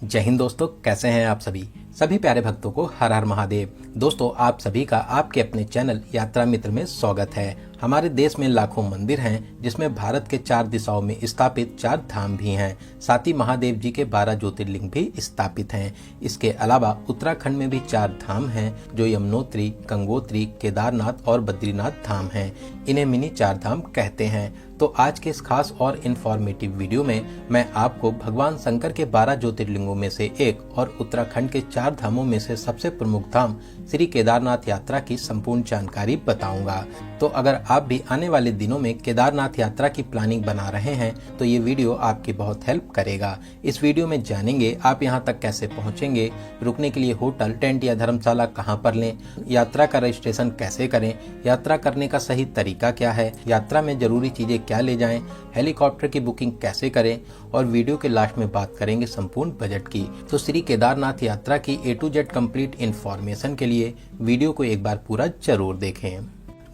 जय हिंद दोस्तों, कैसे हैं आप सभी प्यारे भक्तों को हर हर महादेव। दोस्तों, आप सभी का आपके अपने चैनल यात्रा मित्र में स्वागत है। हमारे देश में लाखों मंदिर हैं, जिसमें भारत के 4 दिशाओं में स्थापित 4 धाम भी हैं। साथ ही महादेव जी के 12 ज्योतिर्लिंग भी स्थापित हैं। इसके अलावा उत्तराखंड में भी 4 धाम हैं, जो यमुनोत्री, गंगोत्री, केदारनाथ और बद्रीनाथ धाम हैं। इन्हें मिनी 4 धाम कहते हैं। तो आज के इस खास और इन्फॉर्मेटिव वीडियो में मैं आपको भगवान शंकर के 12 ज्योतिर्लिंगों में से एक और उत्तराखंड के 4 धामों में से सबसे प्रमुख धाम श्री केदारनाथ यात्रा की संपूर्ण जानकारी बताऊंगा। तो अगर आप भी आने वाले दिनों में केदारनाथ यात्रा की प्लानिंग बना रहे हैं तो ये वीडियो आपकी बहुत हेल्प करेगा। इस वीडियो में जानेंगे आप यहाँ तक कैसे पहुँचेंगे, रुकने के लिए होटल, टेंट या धर्मशाला कहाँ पर लें, यात्रा का रजिस्ट्रेशन कैसे करें, यात्रा करने का सही तरीका क्या है, यात्रा में जरूरी चीजें क्या ले जाएं, हेलीकॉप्टर की बुकिंग कैसे करें और वीडियो के लास्ट में बात करेंगे संपूर्ण बजट की। तो श्री केदारनाथ यात्रा की A to Z complete information के लिए वीडियो को एक बार पूरा जरूर देखें।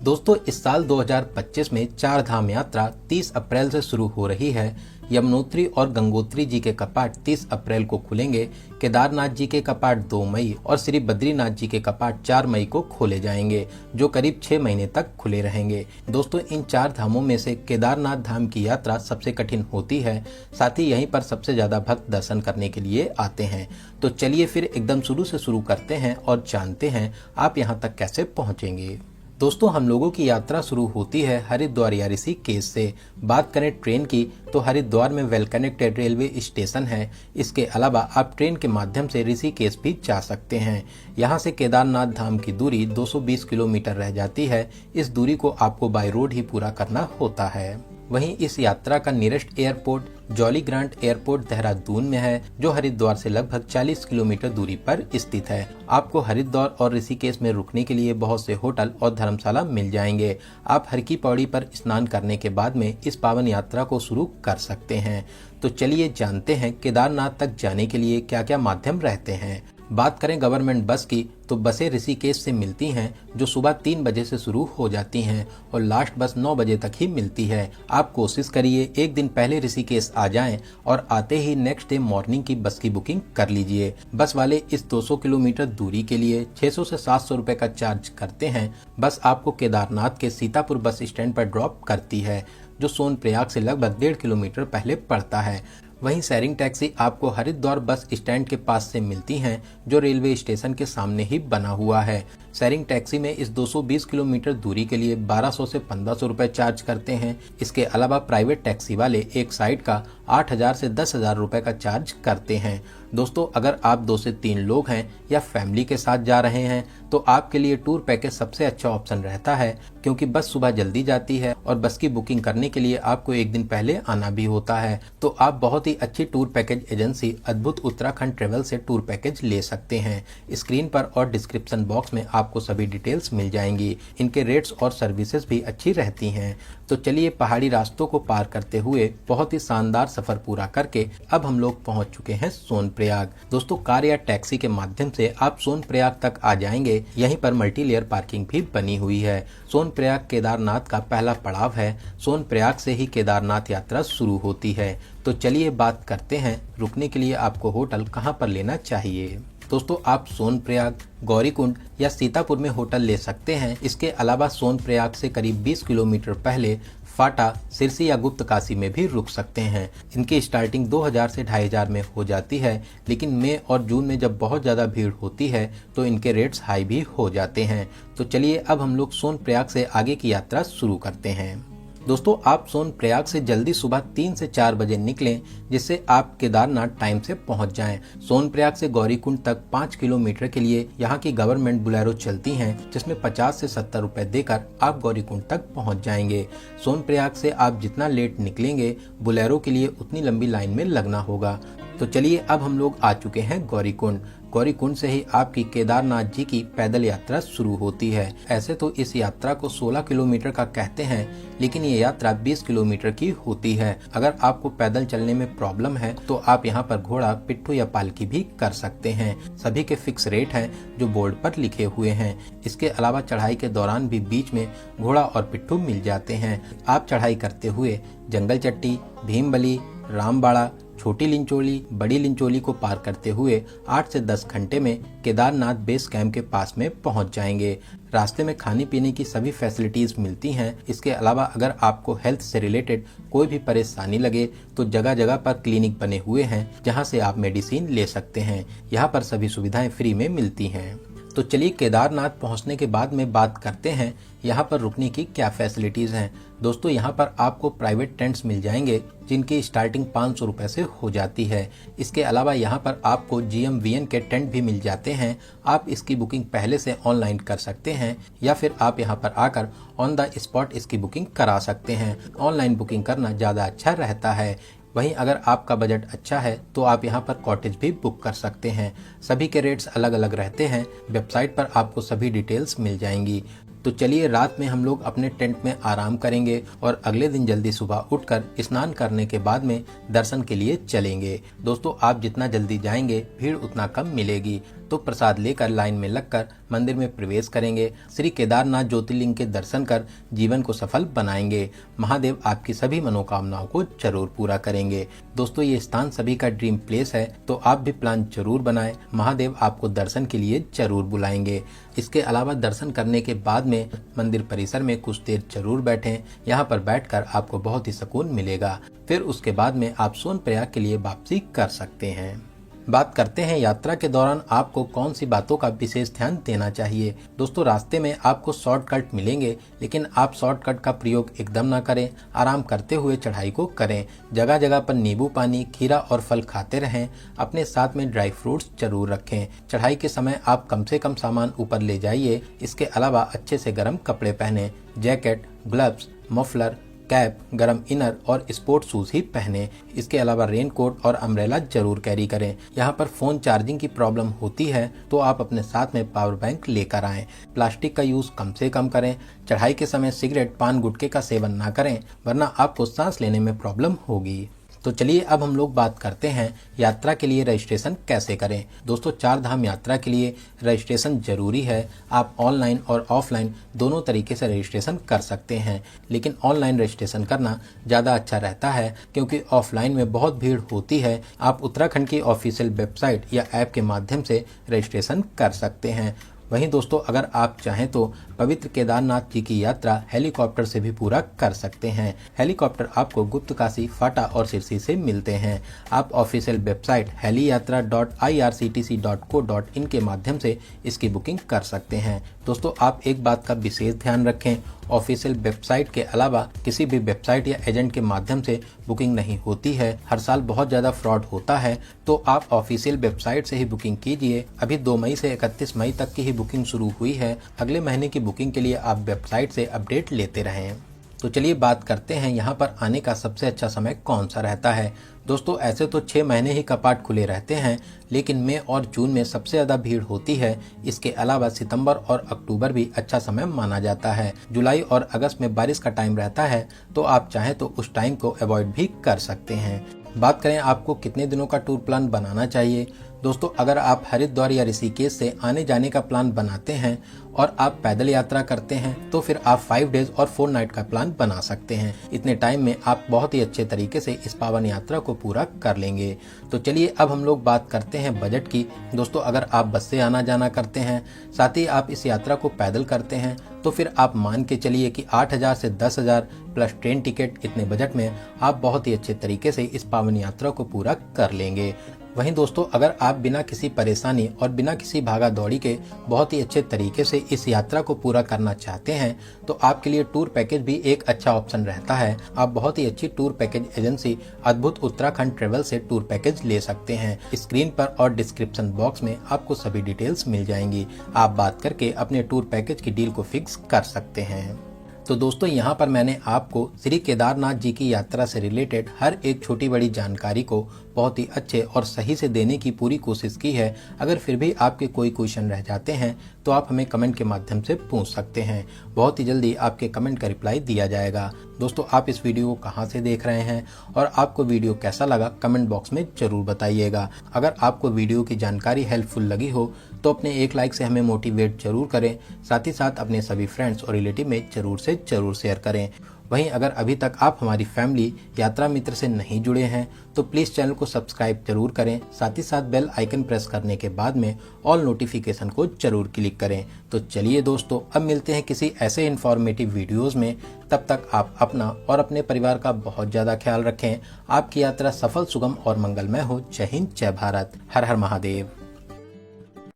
दोस्तों, इस साल 2025 में 4 धाम यात्रा 30 अप्रैल से शुरू हो रही है। यमुनोत्री और गंगोत्री जी के कपाट 30 अप्रैल को खुलेंगे। केदारनाथ जी के कपाट 2 मई और श्री बद्रीनाथ जी के कपाट 4 मई को खोले जाएंगे, जो करीब 6 महीने तक खुले रहेंगे। दोस्तों, इन 4 धामों में से केदारनाथ धाम की यात्रा सबसे कठिन होती है। साथ ही यहीं पर सबसे ज्यादा भक्त दर्शन करने के लिए आते हैं। तो चलिए फिर एकदम शुरू से शुरू करते हैं और जानते हैं आप यहाँ तक कैसे पहुँचेंगे। दोस्तों, हम लोगों की यात्रा शुरू होती है हरिद्वार या ऋषिकेश से। बात करें ट्रेन की तो हरिद्वार में वेल कनेक्टेड रेलवे स्टेशन है। इसके अलावा आप ट्रेन के माध्यम से ऋषिकेश भी जा सकते हैं। यहाँ से केदारनाथ धाम की दूरी 220 किलोमीटर रह जाती है। इस दूरी को आपको बाय रोड ही पूरा करना होता है। वहीं इस यात्रा का nearest airport jolly grant airport Dehradun में है, जो हरिद्वार से लगभग 40 किलोमीटर दूरी पर स्थित है। आपको हरिद्वार और ऋषिकेश में रुकने के लिए बहुत से होटल और धर्मशाला मिल जाएंगे। आप हर की पौड़ी पर स्नान करने के बाद में इस पावन यात्रा को शुरू कर सकते हैं। तो चलिए जानते हैं केदारनाथ तक जाने के लिए क्या क्या माध्यम रहते हैं। बात करें गवर्नमेंट बस की तो बसें ऋषिकेश से मिलती हैं, जो सुबह 3 बजे से शुरू हो जाती हैं और लास्ट बस 9 बजे तक ही मिलती है। आप कोशिश करिए एक दिन पहले ऋषिकेश आ जाएं और आते ही नेक्स्ट डे मॉर्निंग की बस की बुकिंग कर लीजिए। बस वाले इस 200 किलोमीटर दूरी के लिए 600 से 700 रुपए का चार्ज करते हैं। बस आपको केदारनाथ के सीतापुर बस स्टैंड पर ड्रॉप करती है, जो सोनप्रयाग से लगभग 1.5 किलोमीटर पहले पड़ता है। वहीं शेयरिंग टैक्सी आपको हरिद्वार बस स्टैंड के पास से मिलती हैं, जो रेलवे स्टेशन के सामने ही बना हुआ है। शेयरिंग टैक्सी में इस 220 किलोमीटर दूरी के लिए 1200 से 1500 रुपए चार्ज करते हैं। इसके अलावा प्राइवेट टैक्सी वाले एक साइड का 8000 से 10,000 रुपए का चार्ज करते हैं। दोस्तों, अगर आप 2 से 3 लोग हैं या फैमिली के साथ जा रहे हैं तो आपके लिए टूर पैकेज सबसे अच्छा ऑप्शन रहता है, क्योंकि बस सुबह जल्दी जाती है और बस की बुकिंग करने के लिए आपको एक दिन पहले आना भी होता है। तो आप बहुत ही अच्छी टूर पैकेज एजेंसी अद्भुत उत्तराखंड ट्रेवल से टूर पैकेज ले सकते हैं। स्क्रीन पर और डिस्क्रिप्शन बॉक्स में आपको सभी डिटेल्स मिल जाएंगी। इनके रेट्स और सर्विसेज भी अच्छी रहती हैं। तो चलिए पहाड़ी रास्तों को पार करते हुए बहुत ही शानदार सफर पूरा करके अब हम लोग पहुंच चुके हैं सोनप्रयाग। दोस्तों, कार या टैक्सी के माध्यम से आप सोनप्रयाग तक आ जाएंगे। यहीं पर मल्टी लेयर पार्किंग भी बनी हुई है। सोनप्रयाग केदारनाथ का पहला पड़ाव है। सोनप्रयाग से ही केदारनाथ यात्रा शुरू होती है। तो चलिए बात करते हैं रुकने के लिए आपको होटल कहाँ पर लेना चाहिए। दोस्तों, आप सोनप्रयाग, गौरीकुंड या सीतापुर में होटल ले सकते हैं। इसके अलावा सोनप्रयाग से करीब 20 किलोमीटर पहले फाटा, सिरसी या गुप्त काशी में भी रुक सकते हैं। इनकी स्टार्टिंग 2000 से 2500 में हो जाती है, लेकिन मई और जून में जब बहुत ज़्यादा भीड़ होती है तो इनके रेट्स हाई भी हो जाते हैं। तो चलिए अब हम लोग सोनप्रयाग से आगे की यात्रा शुरू करते हैं। दोस्तों, आप सोनप्रयाग से जल्दी सुबह 3 से 4 बजे निकलें, जिससे आप केदारनाथ टाइम से पहुंच जाएं। सोनप्रयाग से गौरीकुंड तक 5 किलोमीटर के लिए यहाँ की गवर्नमेंट बुलेरो चलती हैं, जिसमें 50 से 70 रुपए देकर आप गौरीकुंड तक पहुंच जाएंगे। सोनप्रयाग से आप जितना लेट निकलेंगे, बुलेरो के लिए उतनी लंबी लाइन में लगना होगा। तो चलिए अब हम लोग आ चुके हैं गौरीकुंड। गौरीकुंड से ही आपकी केदारनाथ जी की पैदल यात्रा शुरू होती है। ऐसे तो इस यात्रा को 16 किलोमीटर का कहते हैं, लेकिन ये यात्रा 20 किलोमीटर की होती है। अगर आपको पैदल चलने में प्रॉब्लम है तो आप यहाँ पर घोड़ा, पिट्ठू या पालकी भी कर सकते हैं। सभी के फिक्स रेट हैं, जो बोर्ड पर लिखे हुए हैं। इसके अलावा चढ़ाई के दौरान भी बीच में घोड़ा और पिट्ठू मिल जाते हैं। आप चढ़ाई करते हुए जंगल चट्टी, भीमबली, रामबाड़ा, छोटी लिंचोली बड़ी लिंचोली को पार करते हुए 8 से 10 घंटे में केदारनाथ बेस कैंप के पास में पहुंच जाएंगे। रास्ते में खाने पीने की सभी फैसिलिटीज मिलती हैं। इसके अलावा अगर आपको हेल्थ से रिलेटेड कोई भी परेशानी लगे तो जगह जगह पर क्लिनिक बने हुए हैं जहां से आप मेडिसिन ले सकते हैं। यहाँ पर सभी सुविधाएं फ्री में मिलती हैं। तो चलिए केदारनाथ पहुंचने के बाद में बात करते हैं यहाँ पर रुकने की क्या फैसिलिटीज हैं। दोस्तों यहाँ पर आपको प्राइवेट टेंट्स मिल जाएंगे जिनकी स्टार्टिंग 500 रुपए से हो जाती है। इसके अलावा यहाँ पर आपको GMVN के टेंट भी मिल जाते हैं। आप इसकी बुकिंग पहले से ऑनलाइन कर सकते हैं या फिर आप यहाँ पर आकर ऑन द स्पॉट इसकी बुकिंग करा सकते हैं। ऑनलाइन बुकिंग करना ज़्यादा अच्छा रहता है। वहीं अगर आपका बजट अच्छा है तो आप यहाँ पर कॉटेज भी बुक कर सकते हैं। सभी के रेट्स अलग अलग रहते हैं। वेबसाइट पर आपको सभी डिटेल्स मिल जाएंगी। तो चलिए रात में हम लोग अपने टेंट में आराम करेंगे और अगले दिन जल्दी सुबह उठकर स्नान करने के बाद में दर्शन के लिए चलेंगे। दोस्तों आप जितना जल्दी जाएंगे भीड़ उतना कम मिलेगी। तो प्रसाद लेकर लाइन में लगकर मंदिर में प्रवेश करेंगे। श्री केदारनाथ ज्योतिर्लिंग के दर्शन कर जीवन को सफल बनाएंगे। महादेव आपकी सभी मनोकामनाओं को जरूर पूरा करेंगे। दोस्तों ये स्थान सभी का ड्रीम प्लेस है, तो आप भी प्लान जरूर बनाएं। महादेव आपको दर्शन के लिए जरूर बुलाएंगे। इसके अलावा दर्शन करने के बाद में मंदिर परिसर में कुछ देर जरूर बैठें। यहाँ पर बैठकर आपको बहुत ही सुकून मिलेगा। फिर उसके बाद में आप सोनप्रयाग के लिए वापसी कर सकते हैं। बात करते हैं यात्रा के दौरान आपको कौन सी बातों का विशेष ध्यान देना चाहिए। दोस्तों रास्ते में आपको शॉर्टकट मिलेंगे, लेकिन आप शॉर्टकट का प्रयोग एकदम ना करें। आराम करते हुए चढ़ाई को करें। जगह जगह पर नींबू पानी, खीरा और फल खाते रहें। अपने साथ में ड्राई फ्रूट्स जरूर रखें। चढ़ाई के समय आप कम से कम सामान ऊपर ले जाइए। इसके अलावा अच्छे से गर्म कपड़े पहने। जैकेट, ग्लव्स, मफलर, कैप, गरम इनर और स्पोर्ट्स शूज ही पहने। इसके अलावा रेन कोट और अम्ब्रेला जरूर कैरी करें। यहाँ पर फोन चार्जिंग की प्रॉब्लम होती है तो आप अपने साथ में पावर बैंक लेकर आएं। प्लास्टिक का यूज कम से कम करें। चढ़ाई के समय सिगरेट, पान, गुटखे का सेवन ना करें, वरना आपको सांस लेने में प्रॉब्लम होगी। तो चलिए अब हम लोग बात करते हैं यात्रा के लिए रजिस्ट्रेशन कैसे करें। दोस्तों 4 धाम यात्रा के लिए रजिस्ट्रेशन जरूरी है। आप ऑनलाइन और ऑफलाइन दोनों तरीके से रजिस्ट्रेशन कर सकते हैं, लेकिन ऑनलाइन रजिस्ट्रेशन करना ज़्यादा अच्छा रहता है क्योंकि ऑफलाइन में बहुत भीड़ होती है। आप उत्तराखंड की ऑफिशियल वेबसाइट या ऐप के माध्यम से रजिस्ट्रेशन कर सकते हैं। वहीं दोस्तों अगर आप चाहें तो पवित्र केदारनाथ जी की यात्रा हेलीकॉप्टर से भी पूरा कर सकते हैं। हेलीकॉप्टर आपको गुप्तकाशी, फाटा और सिरसी से मिलते हैं। आप ऑफिशियल वेबसाइट heliyatra.irctc.co.in के माध्यम से इसकी बुकिंग कर सकते हैं। दोस्तों आप एक बात का विशेष ध्यान रखें, ऑफिशियल वेबसाइट के अलावा किसी भी वेबसाइट या एजेंट के माध्यम से बुकिंग नहीं होती है। हर साल बहुत ज़्यादा फ्रॉड होता है, तो आप ऑफिशियल वेबसाइट से ही बुकिंग कीजिए। अभी 2 मई से 31 मई तक की ही बुकिंग शुरू हुई है। अगले महीने की बुकिंग के लिए आप वेबसाइट से अपडेट लेते रहें। तो चलिए बात करते हैं यहाँ पर आने का सबसे अच्छा समय कौन सा रहता है। दोस्तों ऐसे तो 6 महीने ही कपाट खुले रहते हैं, लेकिन मई और जून में सबसे ज़्यादा भीड़ होती है। इसके अलावा सितंबर और अक्टूबर भी अच्छा समय माना जाता है। जुलाई और अगस्त में बारिश का टाइम रहता है, तो आप चाहें तो उस टाइम को अवॉइड भी कर सकते हैं। बात करें आपको कितने दिनों का टूर प्लान बनाना चाहिए। दोस्तों अगर आप हरिद्वार या ऋषिकेश से आने जाने का प्लान बनाते हैं और आप पैदल यात्रा करते हैं तो फिर आप 5 डेज और 4 नाइट का प्लान बना सकते हैं। इतने टाइम में आप बहुत ही अच्छे तरीके से इस पावन यात्रा को पूरा कर लेंगे। तो चलिए अब हम लोग बात करते हैं बजट की। दोस्तों अगर आप बस से आना जाना करते हैं, साथ ही आप इस यात्रा को पैदल करते हैं, तो फिर आप मान के चलिए कि 8,000 से 10,000 प्लस ट्रेन टिकट, इतने बजट में आप बहुत ही अच्छे तरीके से इस पावन यात्रा को पूरा कर लेंगे। वहीं दोस्तों अगर आप बिना किसी परेशानी और बिना किसी भागा दौड़ी के बहुत ही अच्छे तरीके से इस यात्रा को पूरा करना चाहते हैं, तो आपके लिए टूर पैकेज भी एक अच्छा ऑप्शन रहता है। आप बहुत ही अच्छी टूर पैकेज एजेंसी अद्भुत उत्तराखंड ट्रेवल से टूर पैकेज ले सकते हैं। स्क्रीन पर और डिस्क्रिप्शन बॉक्स में आपको सभी डिटेल्स मिल जाएंगी। आप बात करके अपने टूर पैकेज की डील को फिक्स कर सकते हैं। तो दोस्तों यहाँ पर मैंने आपको श्री केदारनाथ जी की यात्रा से रिलेटेड हर एक छोटी बड़ी जानकारी को बहुत ही अच्छे और सही से देने की पूरी कोशिश की है। अगर फिर भी आपके कोई क्वेश्चन रह जाते हैं तो आप हमें कमेंट के माध्यम से पूछ सकते हैं। बहुत ही जल्दी आपके कमेंट का रिप्लाई दिया जाएगा। दोस्तों आप इस वीडियो को कहाँ से देख रहे हैं और आपको वीडियो कैसा लगा कमेंट बॉक्स में जरूर बताइएगा। अगर आपको वीडियो की जानकारी हेल्पफुल लगी हो तो अपने एक लाइक से हमें मोटिवेट जरूर करें। साथ ही साथ अपने सभी फ्रेंड्स और रिलेटिव में जरूर से जरूर शेयर करें। वहीं अगर अभी तक आप हमारी फैमिली यात्रा मित्र से नहीं जुड़े हैं तो प्लीज़ चैनल को सब्सक्राइब जरूर करें, साथ ही साथ बेल आइकन प्रेस करने के बाद में ऑल नोटिफिकेशन को जरूर क्लिक करें। तो चलिए दोस्तों, अब मिलते हैं किसी ऐसे इन्फॉर्मेटिव वीडियोज़ में। तब तक आप अपना और अपने परिवार का बहुत ज़्यादा ख्याल रखें। आपकी यात्रा सफल, सुगम और मंगलमय हो। जय हिंद, जय भारत, हर हर महादेव।